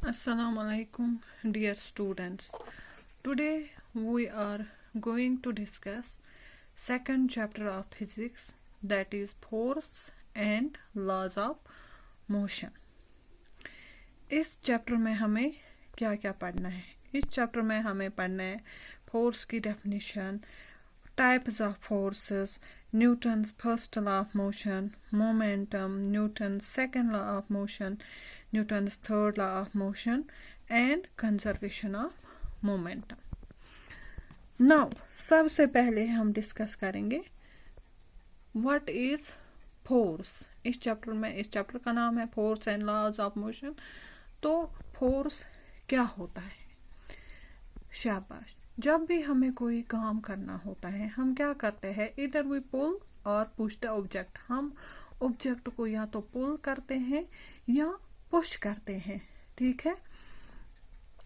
Assalamu alaikum, dear students. Today we are going to discuss second chapter of physics, that is force and laws of motion. इस chapter में हमें क्या क्या पढ़ना है? इस चैप्टर में हमें पढ़ना है फोर्स की definition, types of forces, Newton's first law of motion, momentum, Newton's second law of motion, Newton's third law of motion and conservation of momentum. Now, सबसे पहले हम डिस्कस करेंगे what is force. इस चैप्टर का नाम है force and laws of motion. तो force क्या होता है? शाबाश. जब भी हमें कोई काम करना होता है हम क्या करते हैं? either we pull or push the object. हम ऑब्जेक्ट को या तो पुल करते हैं या पुश करते हैं, ठीक है,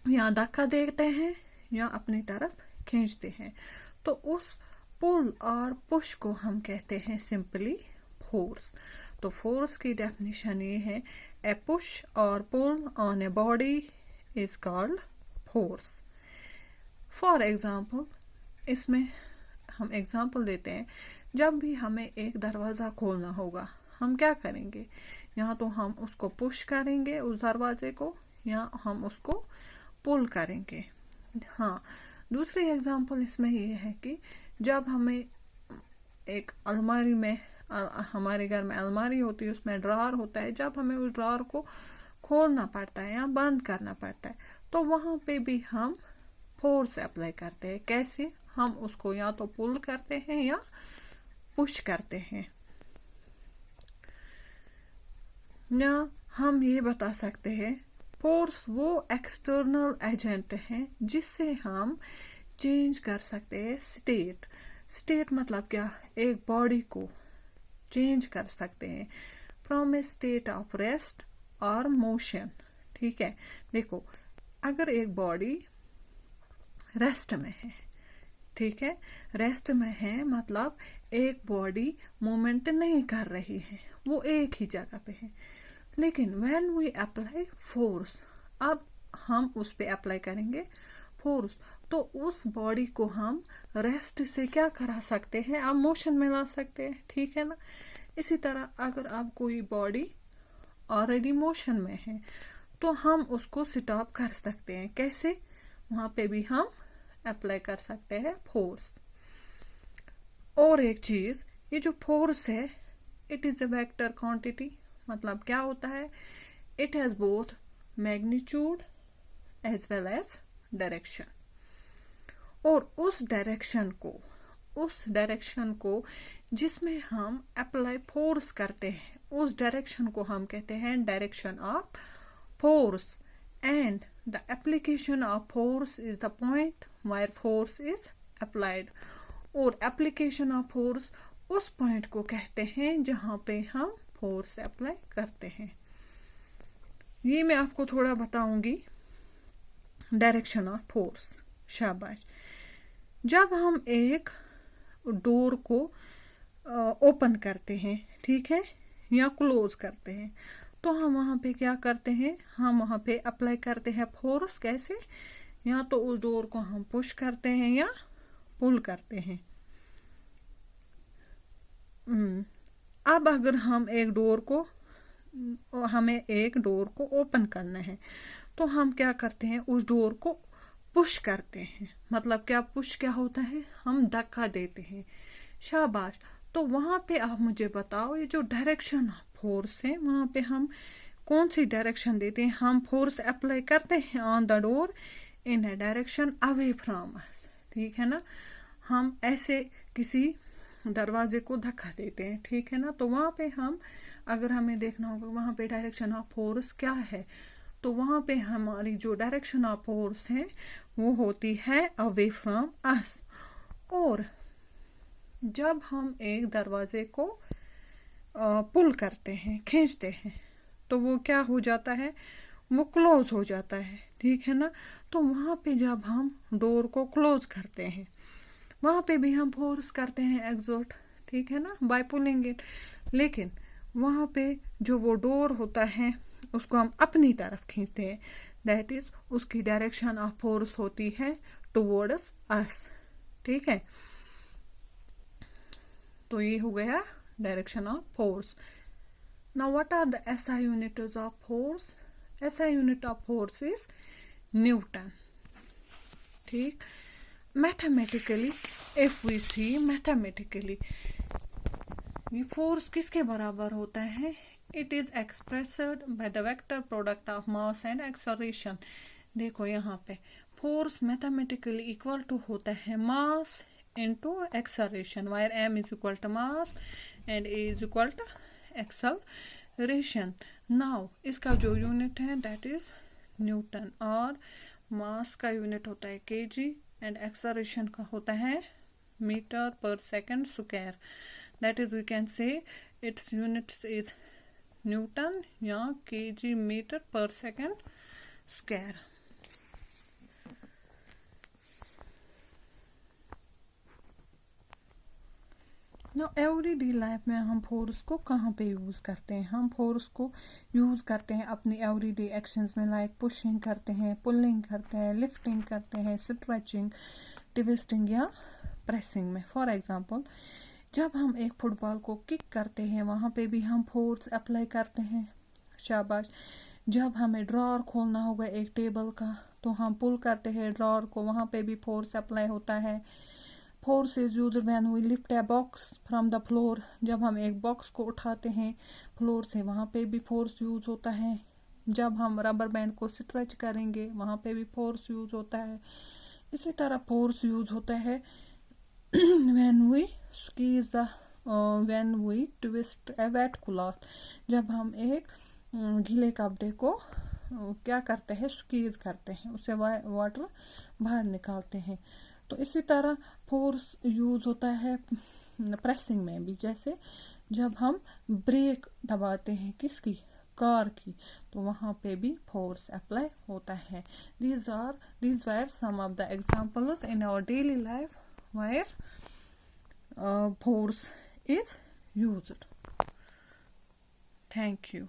या धक्का देते हैं या अपनी तरफ खींचते हैं. तो उस पुल और पुश को हम कहते हैं सिंपली फोर्स. तो फोर्स की डेफिनेशन ये है, ए पुश और pull on a body is called force. For example, इसमें हम एग्जाम्पल देते हैं, जब भी हमें एक दरवाजा खोलना होगा हम क्या करेंगे? या तो हम उसको पुश करेंगे उस दरवाजे को या हम उसको पुल करेंगे. हाँ, दूसरी एग्जांपल इसमें ये है कि जब हमें एक अलमारी में, हमारे घर में अलमारी होती है, उसमें ड्रॉअर होता है, जब हमें उस ड्रॉअर को खोलना पड़ता है या बंद करना पड़ता है तो वहां पे भी हम फोर्स अप्लाई करते हैं. कैसे? हम उसको या तो पुल करते हैं या पुश करते हैं. या हम ये बता सकते हैं फोर्स वो एक्सटर्नल एजेंट है जिससे हम चेंज कर सकते हैं स्टेट. स्टेट मतलब क्या? एक बॉडी को चेंज कर सकते हैं from A state of rest और मोशन. ठीक है, देखो, अगर एक बॉडी रेस्ट में है, ठीक है, रेस्ट में है मतलब एक बॉडी मूवमेंट नहीं कर रही है, वो एक ही जगह पे है. लेकिन व्हेन वी अप्लाई फोर्स, अब हम उस पे अप्लाई करेंगे फोर्स, तो उस बॉडी को हम रेस्ट से क्या करा सकते हैं? अब मोशन में ला सकते हैं, ठीक है ना. इसी तरह अगर अब कोई बॉडी ऑलरेडी मोशन में है तो हम उसको स्टॉप कर सकते हैं. कैसे? वहां पे भी हम अप्लाई कर सकते हैं फोर्स. और एक चीज, ये जो फोर्स है it is a vector quantity. मतलब क्या होता है? It has both magnitude as well as direction. और उस डायरेक्शन को जिसमें हम अप्लाई फोर्स करते हैं उस डायरेक्शन को हम कहते हैं direction of force. And the application of force is the point where force is applied. और application of force उस पॉइंट को कहते हैं जहां पे हम फोर्स अप्लाई करते हैं. ये मैं आपको थोड़ा बताऊंगी डायरेक्शन ऑफ फोर्स. शाबाश. जब हम एक डोर को ओपन करते हैं, ठीक है, या क्लोज करते हैं, तो हम वहां पे क्या करते हैं? हम वहां पे अप्लाई करते हैं फोर्स. कैसे? या तो उस डोर को हम पुश करते हैं या पुल करते हैं. अब अगर हमें एक डोर को ओपन करना है तो हम क्या करते हैं? उस डोर को पुश करते हैं. मतलब क्या? पुश क्या होता है? हम धक्का देते हैं. शाबाश. तो वहां पे आप मुझे बताओ, ये जो डायरेक्शन फोर्स है वहां पे हम कौन सी डायरेक्शन देते हैं? हम फोर्स अप्लाई करते हैं on the door in a direction away from us. ठीक है ना. हम ऐसे किसी दरवाजे को धक्का देते हैं, ठीक है ना. तो वहां पे हम, अगर हमें देखना होगा वहां पे डायरेक्शन ऑफ फोर्स क्या है, तो वहां पे हमारी जो डायरेक्शन ऑफ फोर्स है वो होती है अवे फ्रॉम अस. और जब हम एक दरवाजे को पुल करते हैं, खींचते हैं, तो वो क्या हो जाता है? वो क्लोज हो जाता है, ठीक है ना. तो वहां पे जब हम डोर को क्लोज करते हैं वहां पे भी हम फोर्स करते हैं एक्सर्ट, ठीक है ना, बाय पुलिंग इट. लेकिन वहां पे जो वो डोर होता है उसको हम अपनी तरफ खींचते हैं, दैट इज उसकी डायरेक्शन ऑफ फोर्स होती है टुवर्ड्स अस। ठीक है, तो ये हो गया direction of force. Now what are the SI units of force? SI unit of force is newton. ठीक, mathematically if we see, mathematically ये फोर्स किसके बराबर होता है? It is expressed by the vector product of mass and acceleration. देखो यहाँ पे force mathematically equal to होता है mass into acceleration, where m is equal to mass and a is equal to acceleration. Now इसका जो unit है that is Newton, और मास का यूनिट होता है kg एंड एक्सेलरेशन का होता है metre per second square. That is we can say its units is newton या kg metre per second square. ना एवरीडे लाइफ में हम फोर्स को कहाँ पे यूज़ करते हैं? हम फोर्स को यूज़ करते हैं अपनी एवरीडे एक्शंस में, लाइक पुशिंग करते हैं, पुलिंग करते हैं, लिफ्टिंग करते हैं, स्ट्रेचिंग, ट्विस्टिंग या प्रेसिंग में। फॉर एग्जांपल, जब हम एक फुटबॉल को किक करते हैं वहाँ पे भी हम फोर्स अप्लाई करते हैं। शाबाश। जब हमें ड्रॉअर खोलना होगा एक टेबल का तो हम पुल करते हैं ड्रॉअर को, वहाँ पे भी फोर्स अप्लाई होता है। Force is used when we lift a box from the floor. जब हम एक बॉक्स को उठाते हैं फ्लोर से वहाँ पे भी फोर्स यूज होता है। जब हम रबर बैंड को स्ट्रेच करेंगे वहाँ पे भी फोर्स यूज होता है। इसी तरह फोर्स यूज होता है when we squeeze the when we twist a wet cloth। जब हम एक गीले कपड़े को क्या करते हैं, स्क्वीज करते हैं, उससे वाटर बाहर निकालते हैं। तो इसी तरह फोर्स यूज होता है प्रेसिंग में भी, जैसे जब हम ब्रेक दबाते हैं किसकी, कार की, तो वहाँ पे भी फोर्स अप्लाई होता है। these were some of the examples in our daily life where force is used. Thank you.